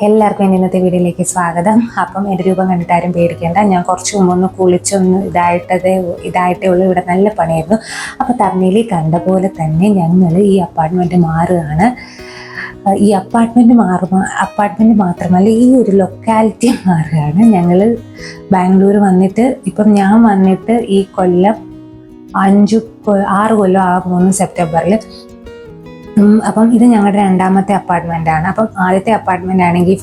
എല്ലാവർക്കും ഇന്നത്തെ വീഡിയോയിലേക്ക് സ്വാഗതം. അപ്പം എൻ്റെ രൂപം കണ്ടിട്ട് ആരും പേടിക്കേണ്ട. ഞാൻ കുറച്ച് മുമ്പൊന്ന് കുളിച്ചൊന്ന് ഇതായിട്ടേ ഉള്ളൂ. ഇവിടെ നല്ല പണിയായിരുന്നു. അപ്പോൾ തമ്മിൽ കണ്ട പോലെ തന്നെ ഞങ്ങൾ ഈ അപ്പാർട്ട്മെൻറ്റ് മാറുകയാണ്. ഈ അപ്പാർട്ട്മെൻറ്റ് മാത്രമല്ല, ഈ ഒരു ലൊക്കാലിറ്റി മാറുകയാണ്. ഞങ്ങൾ ബാംഗ്ലൂർ വന്നിട്ട് ഇപ്പം ഞാൻ വന്നിട്ട് ഈ കൊല്ലം 6 കൊല്ലം ആകുന്നു സെപ്റ്റംബറിൽ. അപ്പം ഇത് ഞങ്ങളുടെ രണ്ടാമത്തെ അപ്പാർട്ട്മെൻറ്റാണ്. അപ്പം ആദ്യത്തെ അപ്പാർട്ട്മെൻ്റ് ആണെങ്കിൽ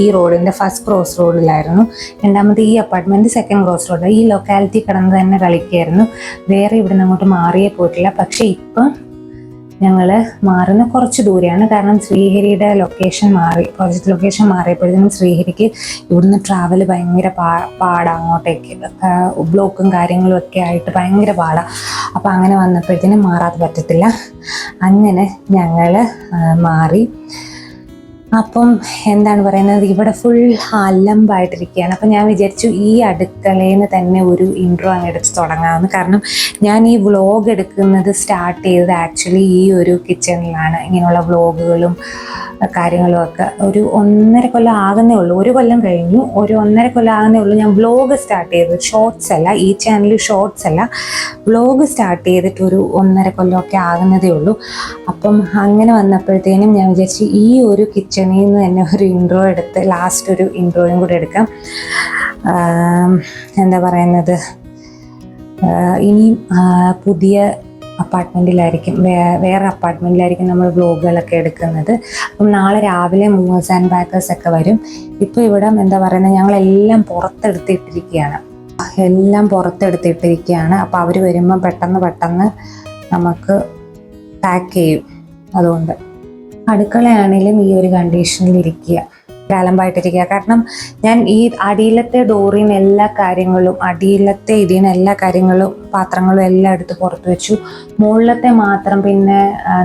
ഈ റോഡിൻ്റെ ഫസ്റ്റ് ക്രോസ് റോഡിലായിരുന്നു. രണ്ടാമത്തെ ഈ അപ്പാർട്ട്മെൻറ്റ് സെക്കൻഡ് ക്രോസ് റോഡ്. ഈ ലൊക്കാലിറ്റി കിടന്ന് തന്നെ കളിക്കുകയായിരുന്നു. വേറെ ഇവിടെ നിന്ന് അങ്ങോട്ട് മാറിയേ പോയിട്ടില്ല. പക്ഷേ ഇപ്പം ഞങ്ങൾ മാറുന്ന കുറച്ച് ദൂരെയാണ്. കാരണം ശ്രീഹരിയുടെ ലൊക്കേഷൻ മാറിയപ്പോഴത്തേനും ശ്രീഹരിക്ക് ഇവിടുന്ന് ട്രാവൽ ഭയങ്കര പാടാണ്. അങ്ങോട്ടേക്ക് ബ്ലോക്കും കാര്യങ്ങളും ഒക്കെ ആയിട്ട് ഭയങ്കര പാടാണ്. അപ്പോൾ അങ്ങനെ വന്നപ്പോഴത്തേനും മാറാതെ പറ്റത്തില്ല. അങ്ങനെ ഞങ്ങൾ മാറി. അപ്പം എന്താണ് പറയുന്നത്, ഇവിടെ ഫുൾ അലമ്പായിട്ടിരിക്കുകയാണ്. അപ്പം ഞാൻ വിചാരിച്ചു ഈ അടുക്കളയിൽ നിന്ന് തന്നെ ഒരു ഇൻട്രോ അങ്ങ് എടുത്ത് തുടങ്ങാമെന്ന്. കാരണം ഞാൻ ഈ വ്ളോഗ് എടുക്കുന്നത് സ്റ്റാർട്ട് ചെയ്തത് ആക്ച്വലി ഈ ഒരു കിച്ചണിലാണ്. ഇങ്ങനെയുള്ള വ്ളോഗുകളും കാര്യങ്ങളും ഒക്കെ ഒരു 1.5 കൊല്ലം ആകുന്നേ ഉള്ളൂ. 1 കൊല്ലം കഴിഞ്ഞു. 1.5 കൊല്ലം ആകുന്നേ ഉള്ളൂ ഞാൻ വ്ളോഗ് സ്റ്റാർട്ട് ചെയ്തത്. ഷോർട്സ് അല്ല, ഈ ചാനൽ ഷോർട്സ് അല്ല, വ്ളോഗ് സ്റ്റാർട്ട് ചെയ്തിട്ട് ഒരു 1.5 കൊല്ലമൊക്കെ ആകുന്നതേ ഉള്ളൂ. അപ്പം അങ്ങനെ വന്നപ്പോഴത്തേനും ഞാൻ വിചാരിച്ചു ഈ ഒരു കിച്ചണിൽ നിന്ന് തന്നെ ഒരു ഇൻട്രോ എടുത്ത് ലാസ്റ്റ് ഒരു ഇൻട്രോയും കൂടെ എടുക്കാം. എന്താ പറയുന്നത്, ഇനി പുതിയ അപ്പാർട്ട്മെൻറ്റിലായിരിക്കും, വേറെ അപ്പാർട്ട്മെൻറ്റിലായിരിക്കും നമ്മൾ വ്ളോഗുകളൊക്കെ എടുക്കുന്നത്. അപ്പം നാളെ രാവിലെ മൂവേഴ്സ് ആൻഡ് പാക്കേഴ്സ് ഒക്കെ വരും. ഇപ്പോൾ ഇവിടെ എന്താ പറയുന്നത്, ഞങ്ങളെല്ലാം പുറത്തെടുത്തിട്ടിരിക്കുകയാണ്. അപ്പോൾ അവർ വരുമ്പോൾ പെട്ടെന്ന് നമുക്ക് പാക്ക് ചെയ്യും. അതുകൊണ്ട് അടുക്കളയാണെങ്കിലും ഈ ഒരു കണ്ടീഷനിൽ ഇരിക്കുക, അലമ്പായിട്ടിരിക്കുക. കാരണം ഞാൻ ഈ അടിയിലത്തെ ഡോറിന് എല്ലാ കാര്യങ്ങളും, എല്ലാ കാര്യങ്ങളും പാത്രങ്ങളും എല്ലാം എടുത്ത് പുറത്ത് വെച്ചു. മുകളിലത്തെ മാത്രം പിന്നെ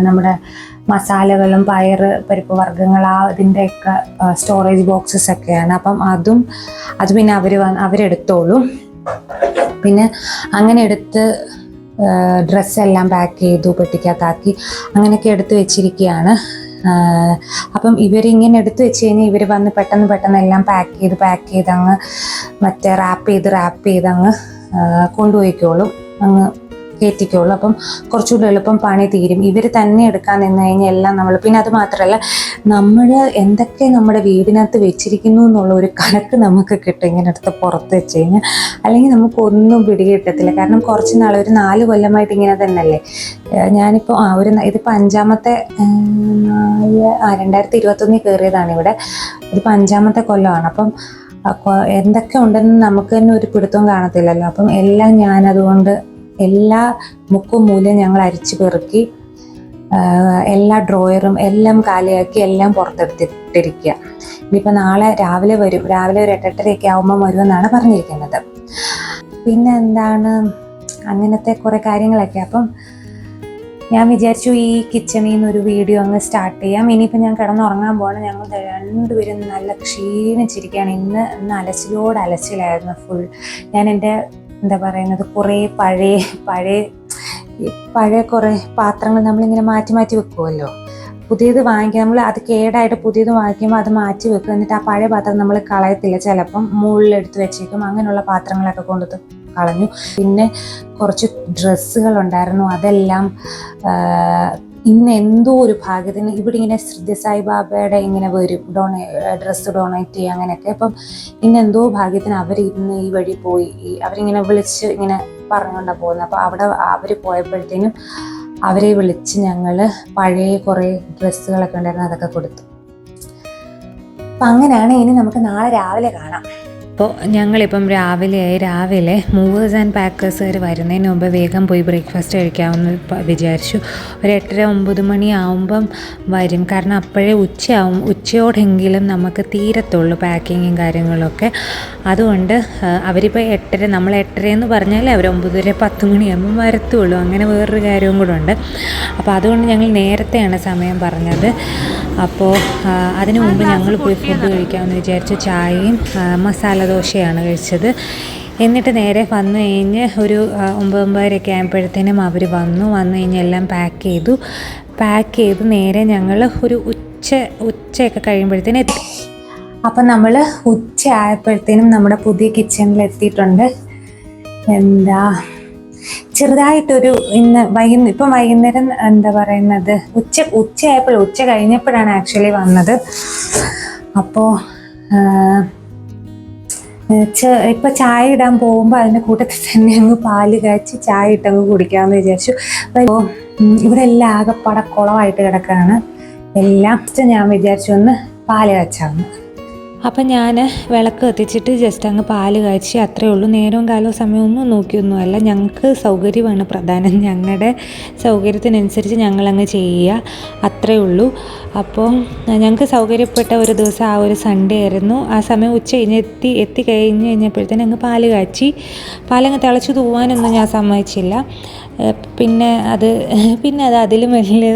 നമ്മുടെ മസാലകളും പരിപ്പ് വർഗ്ഗങ്ങൾ അതിൻ്റെയൊക്കെ സ്റ്റോറേജ് ബോക്സസ് ഒക്കെയാണ്. അപ്പം അത് പിന്നെ അവരെടുത്തോളും. പിന്നെ അങ്ങനെ എടുത്ത് ഡ്രസ്സെല്ലാം പാക്ക് ചെയ്തു, പെട്ടിക്കകത്താക്കി അങ്ങനെയൊക്കെ എടുത്ത് വെച്ചിരിക്കുകയാണ്. അപ്പം ഇവരിങ്ങനെ എടുത്ത് വെച്ച് കഴിഞ്ഞാൽ ഇവർ വന്ന് പെട്ടെന്ന് എല്ലാം പാക്ക് ചെയ്ത് അങ്ങ് മറ്റേ റാപ്പ് ചെയ്ത് അങ്ങ് കൊണ്ടുപോയിക്കോളും, അങ്ങ് കയറ്റിക്കോളും. അപ്പം കുറച്ചുകൂടി എളുപ്പം പണി തീരും. ഇവർ തന്നെ എടുക്കാൻ നിന്ന് കഴിഞ്ഞാൽ എല്ലാം നമ്മൾ, പിന്നെ അത് മാത്രമല്ല നമ്മൾ എന്തൊക്കെ നമ്മുടെ വീടിനകത്ത് വെച്ചിരിക്കുന്നു എന്നുള്ള ഒരു കണക്ക് നമുക്ക് കിട്ടും ഇങ്ങനെ എടുത്ത് പുറത്ത് വെച്ച് കഴിഞ്ഞാൽ. അല്ലെങ്കിൽ നമുക്കൊന്നും പിടികിട്ടത്തില്ല. കാരണം കുറച്ച് നാൾ, ഒരു 4 കൊല്ലമായിട്ട് ഇങ്ങനെ തന്നെയല്ലേ. ഞാനിപ്പോൾ ഇതിപ്പോൾ 5ാമത്തെ 2021 കയറിയതാണ് ഇവിടെ. ഇതിപ്പോൾ 5ാമത്തെ കൊല്ലമാണ്. അപ്പം എന്തൊക്കെ ഉണ്ടെന്ന് നമുക്ക് തന്നെ ഒരു പിടുത്തവും കാണത്തില്ലല്ലോ. അപ്പം എല്ലാം ഞാനതുകൊണ്ട് എല്ലാ മുക്കും മൂലയും ഞങ്ങൾ അരിച്ചു പെറുക്കി എല്ലാ ഡ്രോയറും എല്ലാം കാലിയാക്കി എല്ലാം പുറത്തെടുത്തിട്ടിരിക്കുക. ഇനിയിപ്പോൾ നാളെ രാവിലെ വരും. രാവിലെ ഒരു 8:30 ആകുമ്പോൾ വരുമെന്നാണ് പറഞ്ഞിരിക്കുന്നത്. പിന്നെ എന്താണ്, അങ്ങനത്തെ കുറേ കാര്യങ്ങളൊക്കെ. അപ്പം ഞാൻ വിചാരിച്ചു ഈ കിച്ചണിൽ നിന്നൊരു വീഡിയോ അങ്ങ് സ്റ്റാർട്ട് ചെയ്യാം. ഇനിയിപ്പോൾ ഞാൻ കിടന്നുറങ്ങാൻ പോകണം. ഞങ്ങൾ രണ്ടുപേരും നല്ല ക്ഷീണിച്ചിരിക്കുകയാണ്. ഇന്ന് അലച്ചിലായിരുന്നു ഫുൾ. ഞാൻ എൻ്റെ എന്താ പറയുന്നത്, കുറേ പഴയ കുറേ പാത്രങ്ങൾ നമ്മളിങ്ങനെ മാറ്റി വെക്കുമല്ലോ. പുതിയത് വാങ്ങിക്കുക, നമ്മൾ അത് കേടായിട്ട് പുതിയത് വാങ്ങിക്കുമ്പോൾ അത് മാറ്റി വെക്കും. എന്നിട്ട് ആ പഴയ പാത്രം നമ്മൾ കളയത്തില്ല, ചിലപ്പം മുകളിലെടുത്ത് വെച്ചേക്കും. അങ്ങനെയുള്ള പാത്രങ്ങളൊക്കെ കൊണ്ടു കളഞ്ഞു. പിന്നെ കുറച്ച് ഡ്രസ്സുകളുണ്ടായിരുന്നു, അതെല്ലാം ഇന്ന് എന്തോ ഒരു ഭാഗ്യത്തിന് ഇവിടെ ഇങ്ങനെ സത്യസായിബാബയുടെ ഇങ്ങനെ വരും ഡ്രസ്സ് ഡൊണേറ്റ് ചെയ്യുക അങ്ങനെയൊക്കെ. അപ്പം ഇന്ന് എന്തോ ഭാഗ്യത്തിന് ഇന്ന് ഈ വഴി പോയി, അവരിങ്ങനെ വിളിച്ച് ഇങ്ങനെ പറഞ്ഞുകൊണ്ടാണ് പോകുന്നത്. അപ്പോൾ അവിടെ അവർ പോയപ്പോഴത്തേനും അവരെ വിളിച്ച് ഞങ്ങൾ പഴയ കുറേ ഡ്രസ്സുകളൊക്കെ ഉണ്ടായിരുന്നു, അതൊക്കെ കൊടുത്തു. അപ്പം അങ്ങനെയാണ്. ഇനി നമുക്ക് നാളെ രാവിലെ കാണാം. അപ്പോൾ ഞങ്ങളിപ്പം രാവിലെ മൂവേഴ്സ് ആൻഡ് പാക്കേഴ്സുകാർ വരുന്നതിന് മുമ്പ് വേഗം പോയി ബ്രേക്ക്ഫാസ്റ്റ് കഴിക്കാമെന്ന് വിചാരിച്ചു. ഒരു 8:30-9 മണി ആകുമ്പം വരും. കാരണം അപ്പോഴേ ഉച്ചയോടെങ്കിലും നമുക്ക് തീരത്തുള്ളൂ പാക്കിങ്ങും കാര്യങ്ങളൊക്കെ. അതുകൊണ്ട് അവരിപ്പോൾ 8:30, നമ്മൾ 8:30 എന്ന് പറഞ്ഞാൽ അവർ 9:30-10 മണിയാകുമ്പം വരത്തുള്ളൂ. അങ്ങനെ വേറൊരു കാര്യവും കൂടെ ഉണ്ട്. അപ്പോൾ അതുകൊണ്ട് ഞങ്ങൾ നേരത്തെയാണ് സമയം പറഞ്ഞത്. അപ്പോൾ അതിനു മുമ്പ് ഞങ്ങൾ പോയി ഫുഡ് കഴിക്കാമെന്ന് വിചാരിച്ചു. ചായയും മസാല ദോശയാണ് കഴിച്ചത്. എന്നിട്ട് നേരെ വന്നു കഴിഞ്ഞ് ഒരു 9:30 ആയപ്പോഴത്തേനും അവർ വന്നു കഴിഞ്ഞ് എല്ലാം പാക്ക് ചെയ്തു നേരെ ഞങ്ങൾ ഒരു ഉച്ചയൊക്കെ കഴിയുമ്പോഴത്തേനും എത്തി. അപ്പം നമ്മൾ ഉച്ച ആയപ്പോഴത്തേനും നമ്മുടെ പുതിയ കിച്ചണിൽ എത്തിയിട്ടുണ്ട്. എന്താ ചെറുതായിട്ടൊരു ഇപ്പം വൈകുന്നേരം എന്താ പറയുന്നത് ഉച്ച കഴിഞ്ഞപ്പോഴാണ് ആക്ച്വലി വന്നത്. അപ്പോൾ ഇപ്പം ചായ ഇടാൻ പോകുമ്പോൾ അതിൻ്റെ കൂട്ടത്തിൽ തന്നെ അങ്ങ് പാല് കാച്ചി ചായ ഇട്ടങ്ങ് കുടിക്കാമെന്ന് വിചാരിച്ചു. അപ്പോൾ ഇവിടെ എല്ലാം ആകെപ്പാടെ കുളമായിട്ട് കിടക്കുകയാണ് എല്ലാം. ഞാൻ വിചാരിച്ചു ഒന്ന് പാല് കാച്ചാമെന്ന്. അപ്പം ഞാൻ വിളക്ക് കത്തിച്ചിട്ട് ജസ്റ്റ് അങ്ങ് പാല് കാച്ചി, അത്രയേ ഉള്ളൂ. നേരവും കാലവും സമയമൊന്നും നോക്കിയൊന്നുമല്ല. ഞങ്ങൾക്ക് സൗകര്യമാണ് പ്രധാനം. ഞങ്ങളുടെ സൗകര്യത്തിനനുസരിച്ച് ഞങ്ങളങ്ങ് ചെയ്യുക, അത്രയേ ഉള്ളൂ. അപ്പോൾ ഞങ്ങൾക്ക് സൗകര്യപ്പെട്ട ഒരു ദിവസം ആ ഒരു സൺഡേ ആയിരുന്നു. ആ സമയം ഉച്ച കഴിഞ്ഞപ്പോഴത്തേനും അങ്ങ് പാല് കാച്ചി. പാലങ്ങ് തിളച്ച് തൂവാനൊന്നും ഞാൻ സമ്മതിച്ചില്ല. പിന്നെ അത് അതിലും വലിയ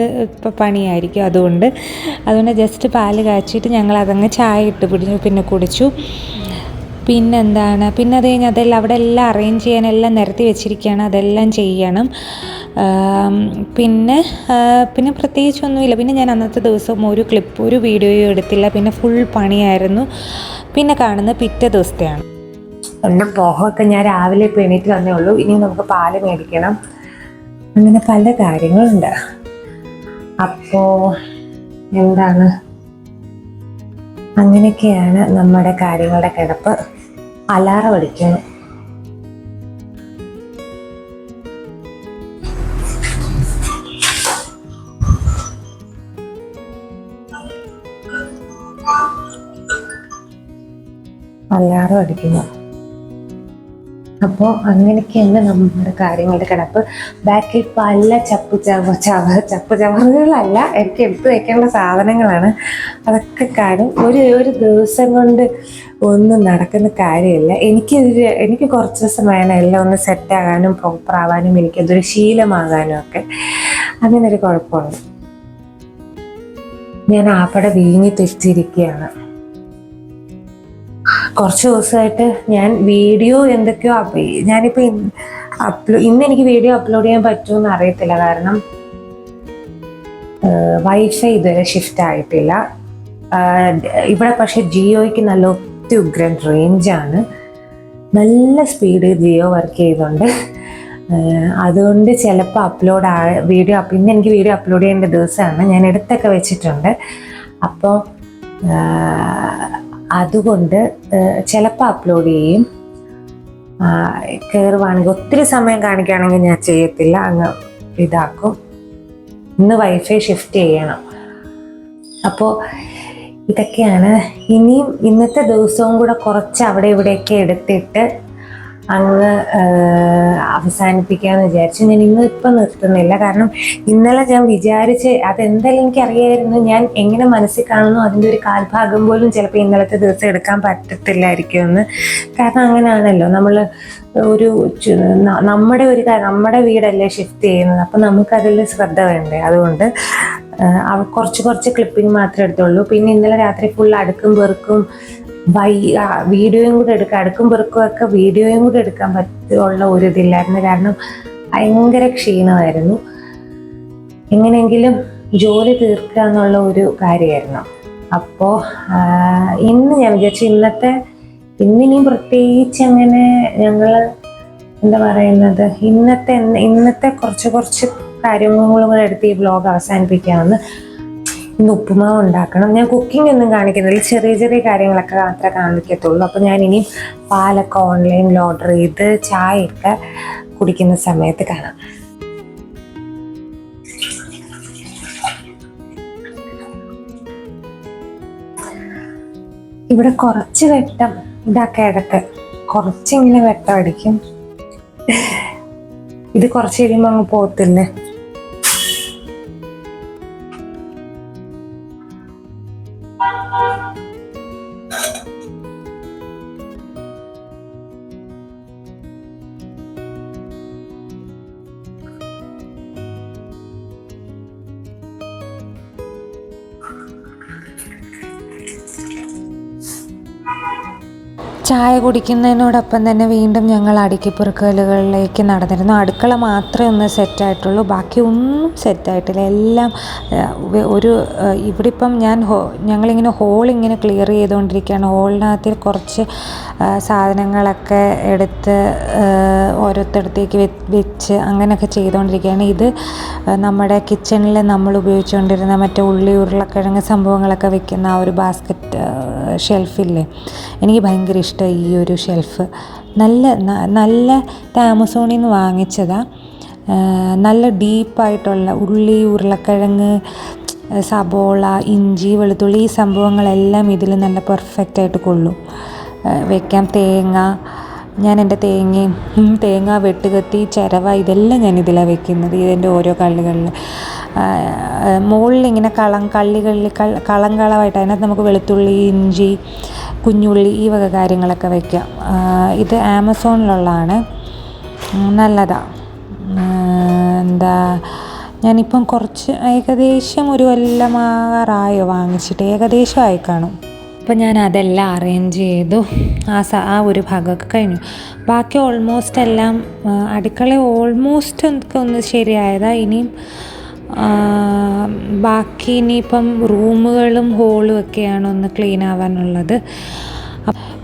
പണിയായിരിക്കും. അതുകൊണ്ട് ജസ്റ്റ് പാല് കാച്ചിട്ട് ഞങ്ങളതങ്ങ് ചായ ഇട്ട് പിന്നെ കുടിച്ചു. പിന്നെ അത് കഴിഞ്ഞ് അവിടെ എല്ലാം അറേഞ്ച് ചെയ്യാൻ എല്ലാം നിരത്തി വെച്ചിരിക്കുകയാണ്, അതെല്ലാം ചെയ്യണം. പിന്നെ പ്രത്യേകിച്ചൊന്നുമില്ല. പിന്നെ ഞാൻ അന്നത്തെ ദിവസം ഒരു വീഡിയോയും എടുത്തില്ല. പിന്നെ ഫുൾ പണിയായിരുന്നു. പിന്നെ കാണുന്നത് പിറ്റേ ദിവസത്തെയാണ്. എൻ്റെ മുഖമൊക്കെ ഞാൻ രാവിലെ ഇപ്പോൾ എണീറ്റ് വന്നേ ഉള്ളൂ. ഇനി നമുക്ക് പാല് മേടിക്കണം. അങ്ങനെ പല കാര്യങ്ങളുണ്ട്. അപ്പോൾ അങ്ങനെയൊക്കെയാണ് നമ്മുടെ കാര്യങ്ങളുടെ കിടപ്പ്. അലാറം അടിക്കുന്നു. അപ്പോൾ അങ്ങനെയൊക്കെയാണ് നമ്മുടെ കാര്യങ്ങളുടെ കിടപ്പ്. ബാക്കിൽ പല ചവറുകളല്ല, എനിക്ക് എടുത്ത് വയ്ക്കേണ്ട സാധനങ്ങളാണ്. അതൊക്കെ കാണും. ഒരു ദിവസം കൊണ്ട് ഒന്നും നടക്കുന്ന കാര്യമില്ല. എനിക്ക് കുറച്ച് ദിവസം വേണം എല്ലാം ഒന്ന് സെറ്റാകാനും പ്രോപ്പറാവാനും, എനിക്കതൊരു ശീലമാകാനും ഒക്കെ. അങ്ങനൊരു കുഴപ്പമുണ്ട്. ഞാൻ ആപ്പടെ വീങ്ങി തെറ്റിയിരിക്കുകയാണ്. കുറച്ച് ദിവസമായിട്ട് ഞാൻ വീഡിയോ എന്തൊക്കെയോ ഞാനിപ്പോൾ ഇന്ന് എനിക്ക് വീഡിയോ അപ്ലോഡ് ചെയ്യാൻ പറ്റുമെന്ന് അറിയത്തില്ല. കാരണം വൈഫൈ ഇതുവരെ ഷിഫ്റ്റ് ആയിട്ടില്ല ഇവിടെ. പക്ഷേ ജിയോയ്ക്ക് നല്ല ഉഗ്രൻ റേഞ്ചാണ്, നല്ല സ്പീഡ് ജിയോ വർക്ക് ചെയ്യുന്നുണ്ട്. അതുകൊണ്ട് ചിലപ്പോൾ ഇന്ന് എനിക്ക് വീഡിയോ അപ്ലോഡ് ചെയ്യേണ്ട ദിവസമാണ്. ഞാൻ എടുത്തൊക്കെ വെച്ചിട്ടുണ്ട്. അപ്പോൾ അതുകൊണ്ട് ചിലപ്പോൾ അപ്ലോഡ് ചെയ്യും. കയറുവാണെങ്കിൽ ഒത്തിരി സമയം കാണിക്കുകയാണെങ്കിൽ ഞാൻ ചെയ്യത്തില്ല, അങ്ങ് ഇതാക്കും. ഇന്ന് വൈഫൈ ഷിഫ്റ്റ് ചെയ്യണം. അപ്പോൾ ഇതൊക്കെയാണ്. ഇനിയും ഇന്നത്തെ ദിവസവും കൂടെ കുറച്ച് അവിടെ ഇവിടെയൊക്കെ എടുത്തിട്ട് അങ്ങ് അവസാനിപ്പിക്കാമെന്ന് വിചാരിച്ചു. ഞാൻ ഇപ്പം നിർത്തുന്നില്ല. കാരണം ഇന്നലെ ഞാൻ വിചാരിച്ച് അതെന്തായാലും എനിക്കറിയായിരുന്നു, ഞാൻ എങ്ങനെ മനസ്സിൽ കാണുന്നു അതിൻ്റെ ഒരു കാൽഭാഗം പോലും ചിലപ്പോൾ ഇന്നലത്തെ ദിവസം എടുക്കാൻ പറ്റത്തില്ലായിരിക്കുമെന്ന്. കാരണം അങ്ങനെയാണല്ലോ, നമ്മൾ നമ്മുടെ വീടല്ലേ ഷിഫ്റ്റ് ചെയ്യുന്നത്. അപ്പം നമുക്കതിൽ ശ്രദ്ധ വേണ്ടേ. അതുകൊണ്ട് കുറച്ച് ക്ലിപ്പിംഗ് മാത്രമേ എടുത്തുള്ളൂ. പിന്നെ ഇന്നലെ രാത്രി ഫുൾ അടുക്കും പെറുക്കും വീഡിയോയും കൂടെ അടുക്കും പെറുക്കുമൊക്കെ വീഡിയോയും കൂടെ എടുക്കാൻ പറ്റുള്ള ഒരു ഇതില്ലായിരുന്നു. കാരണം ഭയങ്കര ക്ഷീണമായിരുന്നു. എങ്ങനെയെങ്കിലും ജോലി തീർക്കുക എന്നുള്ള ഒരു കാര്യമായിരുന്നു. അപ്പോൾ ഇന്ന് ഞാൻ വിചാരിച്ചു ഇന്നിനിയും പ്രത്യേകിച്ച് അങ്ങനെ ഞങ്ങൾ എന്താ പറയുന്നത്, ഇന്നത്തെ കുറച്ച് കാര്യങ്ങളും കൂടെ എടുത്ത് ഈ വ്ലോഗ് അവസാനിപ്പിക്കാമെന്ന്. ഇന്ന് ഉപ്പുമാവ് ഉണ്ടാക്കണം. ഞാൻ കുക്കിംഗ് ഒന്നും കാണിക്കുന്നില്ല, ചെറിയ കാര്യങ്ങളൊക്കെ മാത്രമേ കാണിക്കത്തുള്ളൂ. അപ്പോൾ ഞാൻ ഇനി പാലൊക്കെ ഓൺലൈനിൽ ഓർഡർ ചെയ്ത് ചായയൊക്കെ കുടിക്കുന്ന സമയത്ത് കാണാം. ഇവിടെ കുറച്ച് വെട്ടം ഇതൊക്കെ ഇടക്ക് കുറച്ചിങ്ങനെ വെട്ടം അടിക്കും. ഇത് കുറച്ച് കഴിയുമ്പോൾ അങ്ങ് പോകത്തില്ലേ. ചായ കുടിക്കുന്നതിനോടൊപ്പം തന്നെ വീണ്ടും ഞങ്ങൾ അടുക്കിപ്പെറുക്കലുകളിലേക്ക് നടന്നിരുന്നു. അടുക്കള മാത്രമേ ഒന്ന് സെറ്റായിട്ടുള്ളൂ, ബാക്കി ഒന്നും സെറ്റായിട്ടില്ല. എല്ലാം ഇവിടെ ഇപ്പം ഞങ്ങളിങ്ങനെ ഹോളിങ്ങനെ ക്ലിയർ ചെയ്തുകൊണ്ടിരിക്കുകയാണ്. ഹോളിനകത്തിൽ കുറച്ച് സാധനങ്ങളൊക്കെ എടുത്ത് ഓരോരുത്തരത്തേക്ക് വെച്ച് അങ്ങനെയൊക്കെ ചെയ്തുകൊണ്ടിരിക്കുകയാണ്. ഇത് നമ്മുടെ കിച്ചണിൽ നമ്മൾ ഉപയോഗിച്ചുകൊണ്ടിരുന്ന മറ്റേ ഉള്ളി, ഉരുളക്കിഴങ്ങ് സംഭവങ്ങളൊക്കെ വെക്കുന്ന ആ ഒരു ബാസ്ക്കറ്റ് ഷെൽഫില്ലേ, എനിക്ക് ഭയങ്കര ഇഷ്ടമായി ഈ ഒരു ഷെൽഫ്. നല്ല ആമസോണിൽ നിന്ന് വാങ്ങിച്ചതാണ്. നല്ല ഡീപ്പായിട്ടുള്ള ഉള്ളി, ഉരുളക്കിഴങ്ങ്, സബോള, ഇഞ്ചി, വെളുത്തുള്ളി ഈ സംഭവങ്ങളെല്ലാം ഇതിൽ നല്ല പെർഫെക്റ്റായിട്ട് കൊള്ളും. വെക്കാം. ഞാൻ എൻ്റെ തേങ്ങ വെട്ടുകത്തി, ചിരവ ഇതെല്ലാം ഞാൻ ഇതിലാണ് വെക്കുന്നത്. ഇതിൻ്റെ ഓരോ കള്ളികളിൽ മുകളിലിങ്ങനെ കളങ്ങളായിട്ട് അതിനകത്ത് നമുക്ക് വെളുത്തുള്ളി, ഇഞ്ചി, കുഞ്ഞുള്ളി ഈ വക കാര്യങ്ങളൊക്കെ വയ്ക്കാം. ഇത് ആമസോണിലുള്ളതാണ്, നല്ലതാണ്. ഞാനിപ്പം ഏകദേശം ഒരു കൊല്ലമാറായോ വാങ്ങിച്ചിട്ട്, ഏകദേശം ആയി കാണും. അപ്പം ഞാൻ അതെല്ലാം അറേഞ്ച് ചെയ്തു. ആ ഒരു ഭാഗമൊക്കെ കഴിഞ്ഞു. ബാക്കി ഓൾമോസ്റ്റ് എല്ലാം അടുക്കള ഓൾമോസ്റ്റ് ഒന്ന് ശരിയായതാണ്. ഇനിയും ബാക്കി ഇനിയിപ്പം റൂമുകളും ഹോളും ഒക്കെയാണ് ഒന്ന് ക്ലീൻ ആവാനുള്ളത്.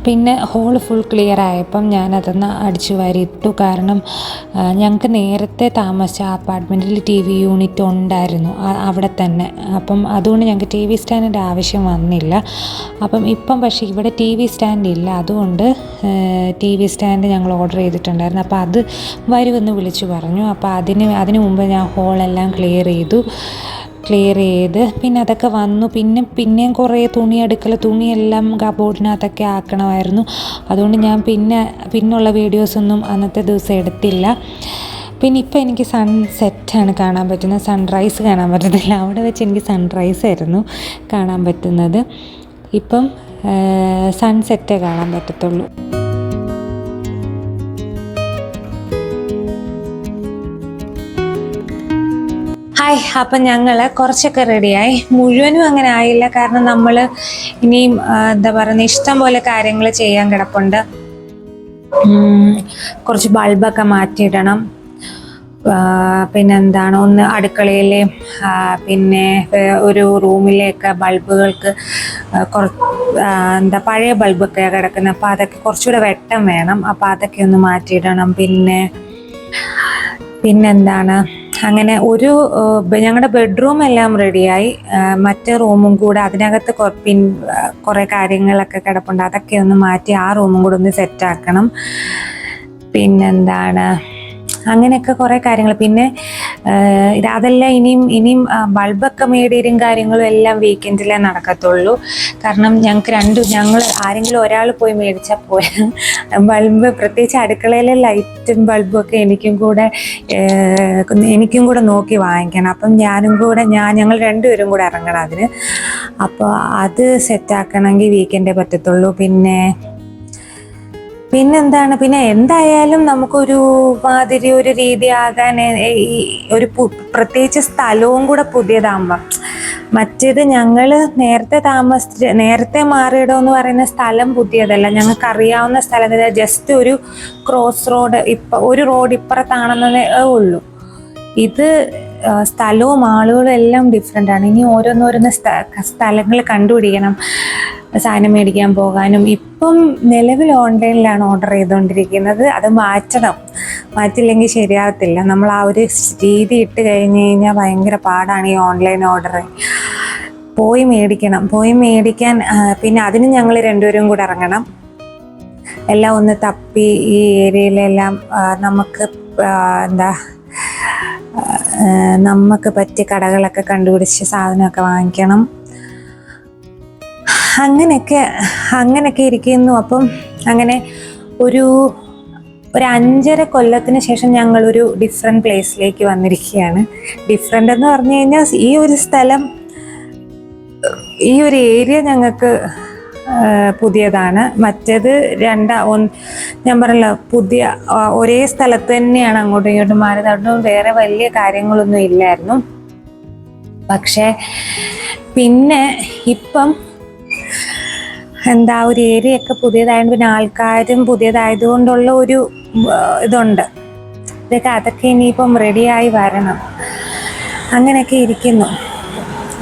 പിന്നെ ഹോൾ ഫുൾ ക്ലിയർ ആയപ്പം ഞാനതൊന്ന് അടിച്ചു വാരിയിട്ടു. കാരണം ഞങ്ങൾക്ക് നേരത്തെ താമസിച്ച അപ്പാർട്ട്മെൻറ്റിൽ TV യൂണിറ്റ് ഉണ്ടായിരുന്നു അവിടെ തന്നെ. അപ്പം അതുകൊണ്ട് ഞങ്ങൾക്ക് TV സ്റ്റാൻഡിൻ്റെ ആവശ്യം വന്നില്ല. ഇപ്പം പക്ഷേ ഇവിടെ TV സ്റ്റാൻഡ് ഇല്ല. അതുകൊണ്ട് TV സ്റ്റാൻഡ് ഞങ്ങൾ ഓർഡർ ചെയ്തിട്ടുണ്ടായിരുന്നു. അപ്പോൾ അത് വരുമെന്ന് വിളിച്ചു പറഞ്ഞു. അപ്പോൾ അതിന് മുമ്പ് ഞാൻ ഹോളെല്ലാം ക്ലിയർ ചെയ്ത് പിന്നെ അതൊക്കെ വന്നു. പിന്നെയും കുറേ തുണിയെല്ലാം കബോർഡിനകത്തൊക്കെ ആക്കണമായിരുന്നു. അതുകൊണ്ട് ഞാൻ പിന്നുള്ള വീഡിയോസൊന്നും അന്നത്തെ ദിവസം എടുത്തില്ല. പിന്നെ ഇപ്പം എനിക്ക് സൺസെറ്റാണ് കാണാൻ പറ്റുന്നത്, സൺറൈസ് കാണാൻ പറ്റുന്നില്ല. അവിടെ വെച്ച് എനിക്ക് സൺറൈസ് ആയിരുന്നു കാണാൻ പറ്റുന്നത്. ഇപ്പം സൺസെറ്റേ കാണാൻ പറ്റത്തുള്ളൂ. അപ്പം ഞങ്ങൾ കുറച്ചൊക്കെ റെഡിയായി. മുഴുവനും അങ്ങനെ ആയില്ല, കാരണം നമ്മൾ ഇനിയും ഇഷ്ടം പോലെ കാര്യങ്ങൾ ചെയ്യാൻ കിടപ്പുണ്ട്. കുറച്ച് ബൾബൊക്കെ മാറ്റിയിടണം. ഒന്ന് അടുക്കളയിലെ പിന്നെ ഒരു റൂമിലേക്ക് ബൾബുകൾക്ക് പഴയ ബൾബൊക്കെ കിടക്കുന്നത്. അപ്പോൾ അതൊക്കെ കുറച്ചുകൂടെ വെട്ടം വേണം. അപ്പോൾ അതൊക്കെ ഒന്ന് മാറ്റിയിടണം. അങ്ങനെ ഞങ്ങളുടെ ബെഡ്റൂം എല്ലാം റെഡിയായി. മറ്റേ റൂമും കൂടെ അതിനകത്ത് കുറേ കാര്യങ്ങളൊക്കെ കിടപ്പുണ്ട്. അതൊക്കെ ഒന്ന് മാറ്റി ആ റൂമും കൂടെ ഒന്ന് സെറ്റാക്കണം. അങ്ങനെയൊക്കെ കുറേ കാര്യങ്ങൾ. പിന്നെ അതെല്ലാം ഇനിയും ബൾബൊക്കെ മേടിയും കാര്യങ്ങളും എല്ലാം വീക്കെൻഡിലേ നടക്കത്തുള്ളൂ. കാരണം ഞങ്ങൾ ആരെങ്കിലും ഒരാൾ പോയി മേടിച്ചാൽ പോയാൽ ബൾബ്, പ്രത്യേകിച്ച് അടുക്കളയിലെ ലൈറ്റും ബൾബും ഒക്കെ എനിക്കും കൂടെ നോക്കി വാങ്ങിക്കണം. അപ്പം ഞങ്ങൾ രണ്ടുപേരും കൂടെ ഇറങ്ങണം അതിന്. അപ്പോൾ അത് സെറ്റാക്കണമെങ്കിൽ വീക്കെൻഡേ പറ്റത്തുള്ളൂ. പിന്നെ എന്തായാലും നമുക്കൊരു മാതിരി ഒരു രീതി ആകാൻ ഒരു പ്രത്യേകിച്ച് സ്ഥലവും കൂടെ പുതിയതാകുമ്പം, മറ്റേത് ഞങ്ങൾ നേരത്തെ മാറിയിടമെന്ന് പറയുന്ന സ്ഥലം പുതിയതല്ല, ഞങ്ങൾക്ക് അറിയാവുന്ന സ്ഥലം. ജസ്റ്റ് ഒരു ക്രോസ് റോഡ്, ഒരു റോഡ് ഇപ്പുറത്താണെന്നേ ഉള്ളൂ. ഇത് സ്ഥലവും ആളുകളും എല്ലാം ഡിഫറെൻ്റാണ്. ഇനി ഓരോന്നോരോന്ന് സ്ഥലങ്ങൾ കണ്ടുപിടിക്കണം സാധനം മേടിക്കാൻ പോകാനും. ഇപ്പം നിലവിൽ ഓൺലൈനിലാണ് ഓർഡർ ചെയ്തുകൊണ്ടിരിക്കുന്നത്. അത് മാറ്റില്ലെങ്കിൽ ശരിയാകത്തില്ല. നമ്മൾ ആ ഒരു രീതി ഇട്ട് കഴിഞ്ഞാൽ ഭയങ്കര പാടാണ് ഈ ഓൺലൈൻ ഓർഡർ. പോയി മേടിക്കാൻ പിന്നെ അതിന് ഞങ്ങൾ രണ്ടുപേരും കൂടെ ഇറങ്ങണം. എല്ലാം ഒന്ന് തപ്പി ഈ ഏരിയയിലെല്ലാം നമുക്ക് പറ്റിയ കടകളൊക്കെ കണ്ടുപിടിച്ച് സാധനമൊക്കെ വാങ്ങിക്കണം. അങ്ങനെയൊക്കെ ഇരിക്കുന്നു. അപ്പം അങ്ങനെ ഒരു 5.5 കൊല്ലത്തിന് ശേഷം ഞങ്ങളൊരു ഡിഫറെൻറ്റ് പ്ലേസിലേക്ക് വന്നിരിക്കുകയാണ്. ഡിഫറെൻ്റ് എന്ന് പറഞ്ഞു കഴിഞ്ഞാൽ ഈ ഒരു സ്ഥലം, ഈ ഒരു ഏരിയ ഞങ്ങൾക്ക് പുതിയതാണ്. മറ്റേത് ഞാൻ പറഞ്ഞല്ലോ, ഒരേ സ്ഥലത്ത് തന്നെയാണ് അങ്ങോട്ടും ഇങ്ങോട്ടും മാറിയത്. അതുകൊണ്ട് വേറെ വലിയ കാര്യങ്ങളൊന്നും ഇല്ലായിരുന്നു. പക്ഷേ പിന്നെ ഇപ്പം എന്താ ഒരു ഏരിയ ഒക്കെ പുതിയതായത്, പിന്നെ ആൾക്കാരും പുതിയതായതുകൊണ്ടുള്ള ഒരു ഇതുണ്ട്. അതൊക്കെ ഇനിയിപ്പം റെഡിയായി വരണം. അങ്ങനെയൊക്കെ ഇരിക്കുന്നു.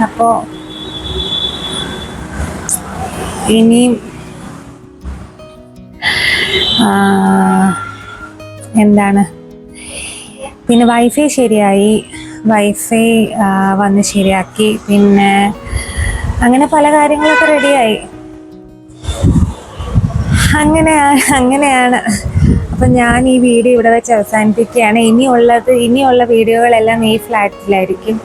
അപ്പോൾ ഇനിയും എന്താണ്, പിന്നെ വൈഫൈ ശരിയായി, വൈഫൈ വന്ന് ശരിയാക്കി, പിന്നെ അങ്ങനെ പല കാര്യങ്ങളൊക്കെ റെഡിയായി. അങ്ങനെയാണ്. അപ്പം ഞാൻ ഈ വീഡിയോ ഇവിടെ വെച്ച് അവസാനിപ്പിക്കുകയാണ്. ഇനിയുള്ള വീഡിയോകളെല്ലാം ഈ ഫ്ലാറ്റിലായിരിക്കും.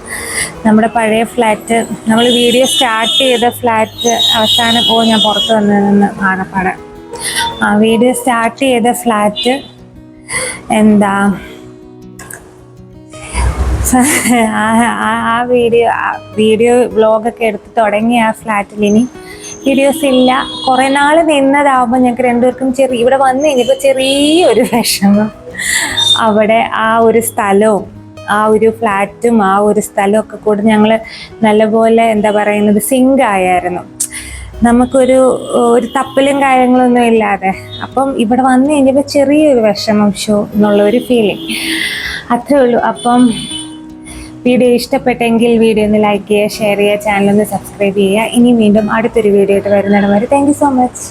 നമ്മുടെ പഴയ ഫ്ലാറ്റ്, നമ്മൾ വീഡിയോ സ്റ്റാർട്ട് ചെയ്ത ഫ്ലാറ്റ് അവസാനം ഞാൻ പുറത്ത് വന്ന് ആണപ്പാടെ വീഡിയോ സ്റ്റാർട്ട് ചെയ്ത ഫ്ലാറ്റ് എന്താ ആ വീഡിയോ വ്ളോഗൊക്കെ എടുത്ത് തുടങ്ങിയ ആ ഫ്ലാറ്റിൽ ഇനി വീഡിയോസ് ഇല്ല. കുറേ നാൾ നിന്നതാവുമ്പോൾ ഞങ്ങൾക്ക് രണ്ടുപേർക്കും ഇവിടെ വന്നു കഴിഞ്ഞപ്പോൾ ചെറിയൊരു വിഷമം. അവിടെ ആ ഒരു സ്ഥലവും ആ ഒരു ഫ്ലാറ്റും ആ ഒരു സ്ഥലവും ഒക്കെ കൂടെ ഞങ്ങൾ നല്ലപോലെ എന്താ പറയുന്നത് സിങ്ക് ആയായിരുന്നു. നമുക്കൊരു തപ്പലും കാര്യങ്ങളൊന്നും ഇല്ലാതെ. അപ്പം ഇവിടെ വന്നു കഴിഞ്ഞപ്പോൾ ചെറിയൊരു വിഷമം എന്നുള്ളൊരു ഫീലിംഗ്, അത്രേ ഉള്ളൂ. അപ്പം വീഡിയോ ഇഷ്ടപ്പെട്ടെങ്കിൽ വീഡിയോ ഒന്ന് ലൈക്ക് ചെയ്യുക, ഷെയർ ചെയ്യുക, ചാനലൊന്ന് സബ്സ്ക്രൈബ് ചെയ്യുക. ഇനി വീണ്ടും അടുത്തൊരു വീഡിയോ ആയിട്ട് വരുന്നിടം വരെ താങ്ക് യു സോ മച്ച്.